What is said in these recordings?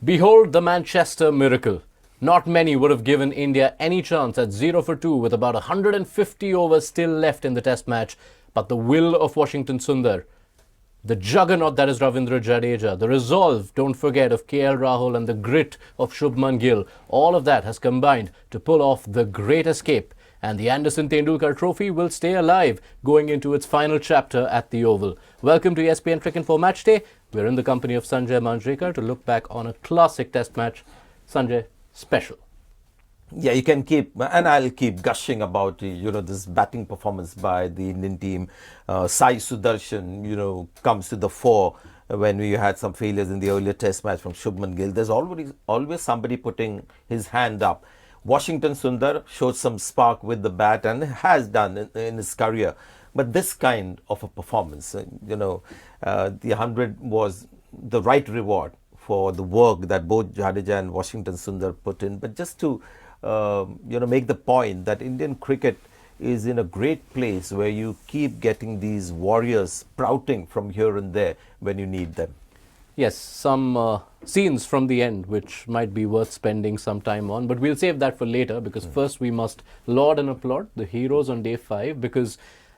Behold the Manchester miracle. Not many would have given India any chance at 0 for 2 with about 150 overs still left in the test match. But the will of Washington Sundar, the juggernaut that is Ravindra Jadeja, the resolve, don't forget, of KL Rahul and the grit of Shubman Gill, all of that has combined to pull off the great escape. And the Anderson Tendulkar Trophy will stay alive going into its final chapter at the Oval. Welcome to ESPN Cricinfo Matchday. We're in the company of Sanjay Manjrekar to look back on a classic test match. Sanjay, special. Yeah, you can keep, and I'll keep gushing about, this batting performance by the Indian team. Sai Sudarshan, comes to the fore when we had some failures in the earlier test match from Shubman Gill. There's always somebody putting his hand up. Washington Sundar showed some spark with the bat and has done in his career. But this kind of a performance, the 100 was the right reward for the work that both Jadeja and Washington Sundar put in. But just to, make the point that Indian cricket is in a great place where you keep getting these warriors sprouting from here and there when you need them. Yes, some scenes from the end which might be worth spending some time on, but we'll save that for later because first we must laud and applaud the heroes on day 5, because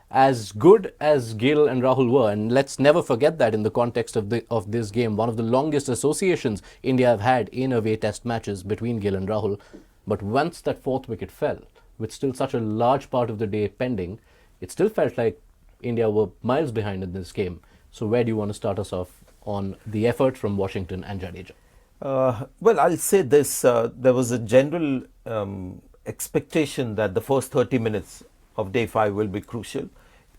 as good as Gill and Rahul were, and let's never forget that in the context of this game, one of the longest associations India have had in away test matches between Gill and Rahul, but once that fourth wicket fell, with still such a large part of the day pending, it still felt like India were miles behind in this game. So where do you want to start us off on the effort from Washington and Jadeja? Well, I'll say this. There was a general expectation that the first 30 minutes of day 5 will be crucial.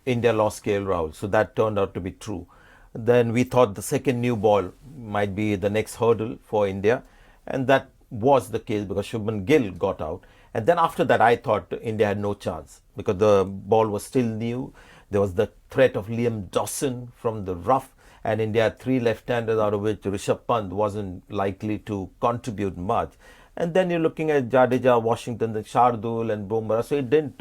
India lost KL Rahul, so that turned out to be true. Then we thought the second new ball might be the next hurdle for India, and that was the case because Shubman Gill got out. And then after that, I thought India had no chance because the ball was still new. There was the threat of Liam Dawson from the rough, and India had 3 left-handers, out of which Rishabh Pant wasn't likely to contribute much. And then you're looking at Jadeja, Washington, the Shardul and Bumrah, so it didn't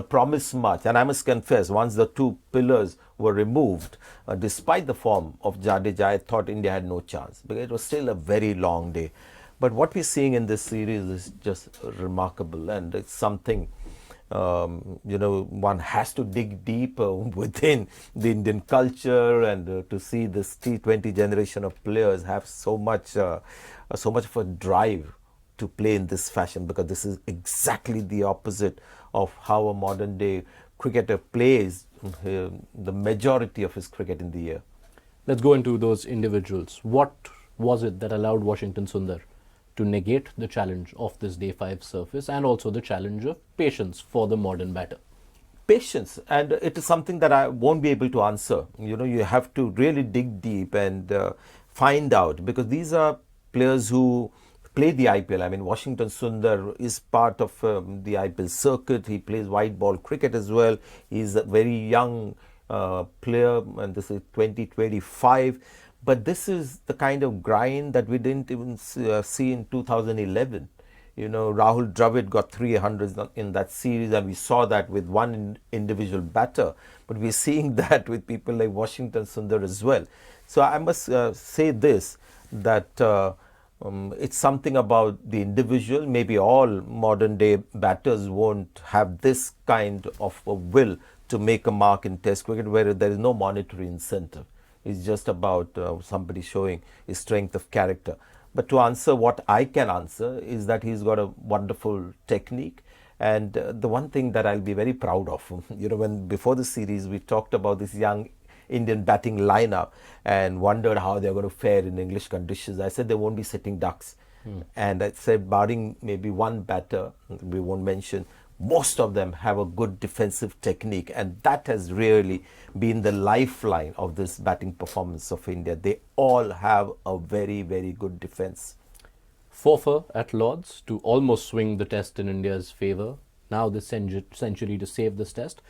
promise much. And I must confess, once the 2 pillars were removed, despite the form of Jadeja, I thought India had no chance because it was still a very long day. But what we're seeing in this series is just remarkable, and it's something one has to dig deep within the Indian culture, and to see this T20 generation of players have so much of a drive to play in this fashion, because this is exactly the opposite of how a modern day cricketer plays the majority of his cricket in the year. Let's go into those individuals. What was it that allowed Washington Sundar to negate the challenge of this day 5 surface and also the challenge of patience for the modern batter? Patience, and it is something that I won't be able to answer. You have to really dig deep and find out, because these are players who play the IPL. I mean, Washington Sundar is part of the IPL circuit. He plays white ball cricket as well. He's a very young player, and this is 2025. But this is the kind of grind that we didn't even see in 2011. Rahul Dravid got 300s in that series, and we saw that with one individual batter. But we're seeing that with people like Washington Sundar as well. So I must say this, that it's something about the individual. Maybe all modern day batters won't have this kind of a will to make a mark in Test cricket, where there is no monetary incentive. It's just about somebody showing his strength of character. But to answer what I can answer is that he's got a wonderful technique. And the one thing that I'll be very proud of, when before the series we talked about this young Indian batting lineup and wondered how they're going to fare in English conditions. I said they won't be sitting ducks. And I said, barring maybe one batter, we won't mention, most of them have a good defensive technique, and that has really been the lifeline of this batting performance of India. They all have a very, very good defense. 4 at Lords to almost swing the test in India's favour. Now this century to save this test.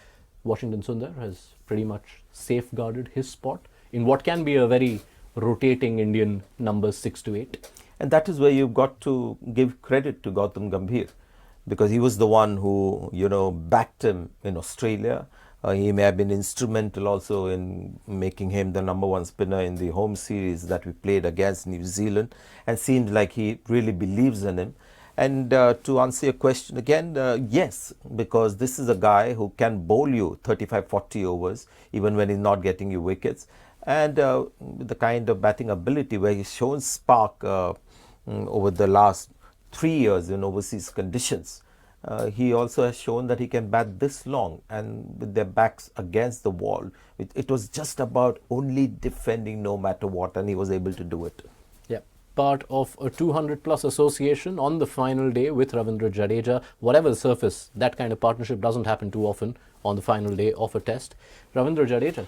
Washington Sundar has pretty much safeguarded his spot in what can be a very rotating Indian numbers 6 to 8. And that is where you've got to give credit to Gautam Gambhir, because he was the one who, backed him in Australia. He may have been instrumental also in making him the #1 spinner in the home series that we played against New Zealand, and seemed like he really believes in him. And to answer your question again, yes, because this is a guy who can bowl you 35, 40 overs, even when he's not getting you wickets. And with the kind of batting ability where he's shown spark over the last 3 years in overseas conditions. He also has shown that he can bat this long, and with their backs against the wall. It was just about only defending no matter what, and he was able to do it. Yeah, part of a 200-plus association on the final day with Ravindra Jadeja. Whatever the surface, that kind of partnership doesn't happen too often on the final day of a test. Ravindra Jadeja,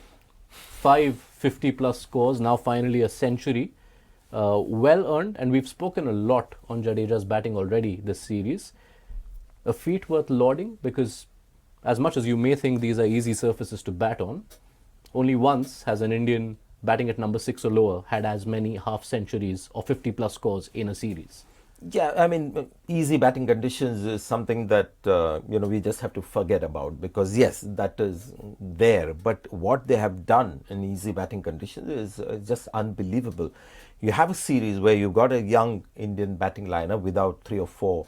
5 50-plus scores, now finally a century. Well earned, and we've spoken a lot on Jadeja's batting already this series. A feat worth lauding, because as much as you may think these are easy surfaces to bat on, only once has an Indian batting at number 6 or lower had as many half centuries or 50-plus scores in a series. Yeah, I mean, easy batting conditions is something that we just have to forget about, because yes, that is there, but what they have done in easy batting conditions is just unbelievable. You have a series where you've got a young Indian batting lineup without 3 or 4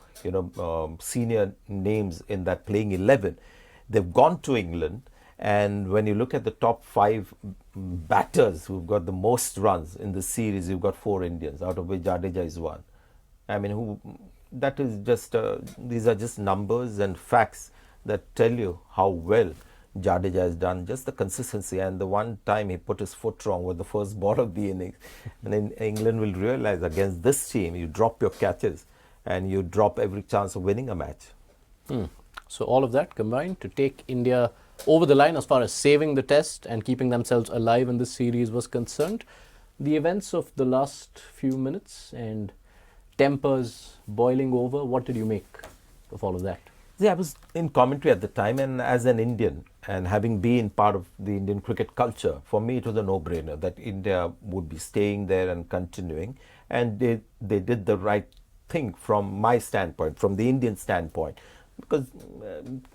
senior names in that playing 11. They've gone to England, and when you look at the top 5 batters who've got the most runs in the series, you've got 4 Indians, out of which Jadeja is one. I mean, that is just, these are just numbers and facts that tell you how well Jadeja has done. Just the consistency, and the one time he put his foot wrong with the first ball of the innings. And then England will realize against this team, you drop your catches and you drop every chance of winning a match. So all of that combined to take India over the line as far as saving the test and keeping themselves alive in this series was concerned. The events of the last few minutes and tempers boiling over, what did you make of all of that? Yeah, I was in commentary at the time, and as an Indian and having been part of the Indian cricket culture, for me it was a no-brainer that India would be staying there and continuing, and they did the right thing from my standpoint, from the Indian standpoint, because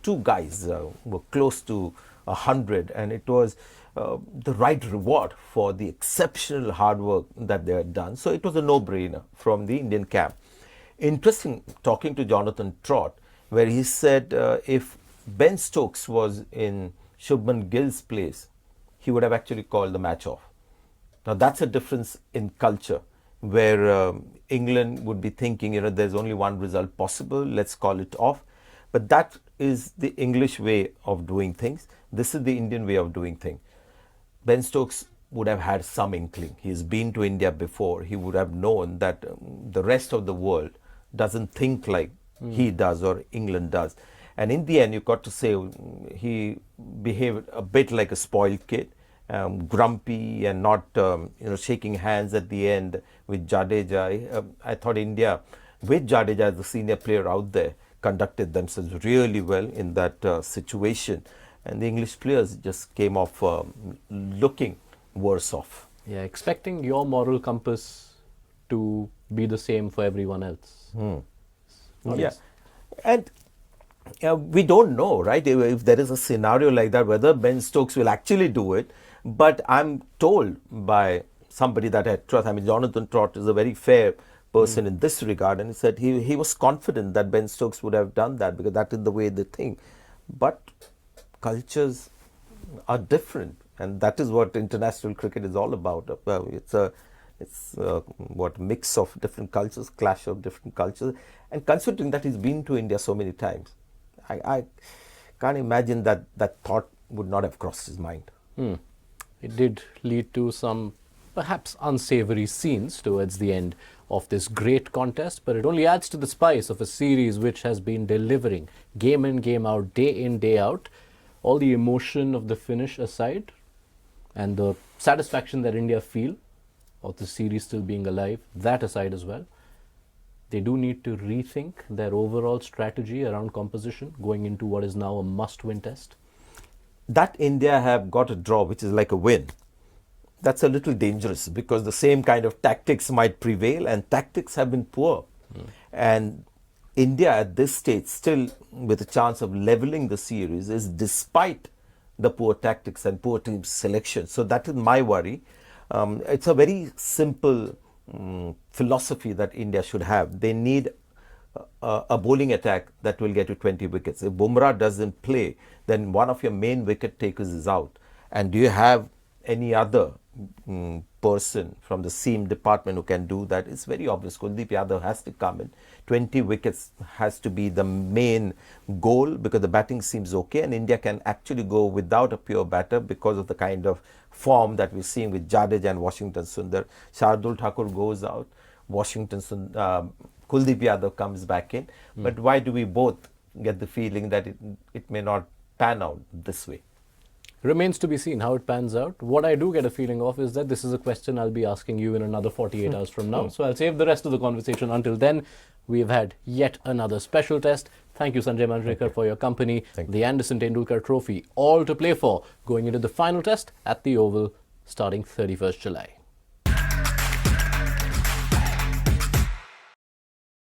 2 guys were close to 100, and it was the right reward for the exceptional hard work that they had done. So it was a no-brainer from the Indian camp. Interesting talking to Jonathan Trott, where he said if Ben Stokes was in Shubman Gill's place, he would have actually called the match off. Now that's a difference in culture, where England would be thinking, there's only one result possible, let's call it off. But that is the English way of doing things. This is the Indian way of doing things. Ben Stokes would have had some inkling. He's been to India before. He would have known that the rest of the world doesn't think like he does or England does. And in the end, you got to say he behaved a bit like a spoiled kid, grumpy and not shaking hands at the end with Jadeja. I thought India, with Jadeja as the senior player out there, conducted themselves really well in that situation. And the English players just came off looking worse off. Yeah, expecting your moral compass to be the same for everyone else. Yeah, and we don't know, right, if there is a scenario like that, whether Ben Stokes will actually do it. But I'm told by somebody that I trust, I mean, Jonathan Trott is a very fair person in this regard, and he said he was confident that Ben Stokes would have done that, because that is the way they think. But cultures are different, and that is what international cricket is all about. It's what mix of different cultures, clash of different cultures, and considering that he's been to India so many times, I can't imagine that thought would not have crossed his mind. It did lead to some perhaps unsavory scenes towards the end of this great contest, but it only adds to the spice of a series which has been delivering game in, game out, day in, day out. All the emotion of the finish aside, and the satisfaction that India feel of the series still being alive, that aside as well, they do need to rethink their overall strategy around composition going into what is now a must-win test. That India have got a draw, which is like a win, that's a little dangerous, because the same kind of tactics might prevail, and tactics have been poor. And India at this stage, still with a chance of leveling the series, is despite the poor tactics and poor team selection. So that is my worry. It's a very simple philosophy that India should have. They need a bowling attack that will get you 20 wickets. If Bumrah doesn't play, then one of your main wicket takers is out. And do you have any other person from the seam department who can do that? It's very obvious. Kuldeep Yadav has to come in. 20 wickets has to be the main goal, because the batting seems okay and India can actually go without a pure batter because of the kind of form that we're seeing with Jadeja and Washington Sundar. Shardul Thakur goes out, Kuldeep Yadav comes back in. But why do we both get the feeling that it may not pan out this way? Remains to be seen how it pans out. What I do get a feeling of is that this is a question I'll be asking you in another 48 hours from now. So I'll save the rest of the conversation until then. We've had yet another special test. Thank you, Sanjay Manjrekar, for your company. The Anderson Tendulkar Trophy, all to play for, going into the final test at the Oval starting 31st July.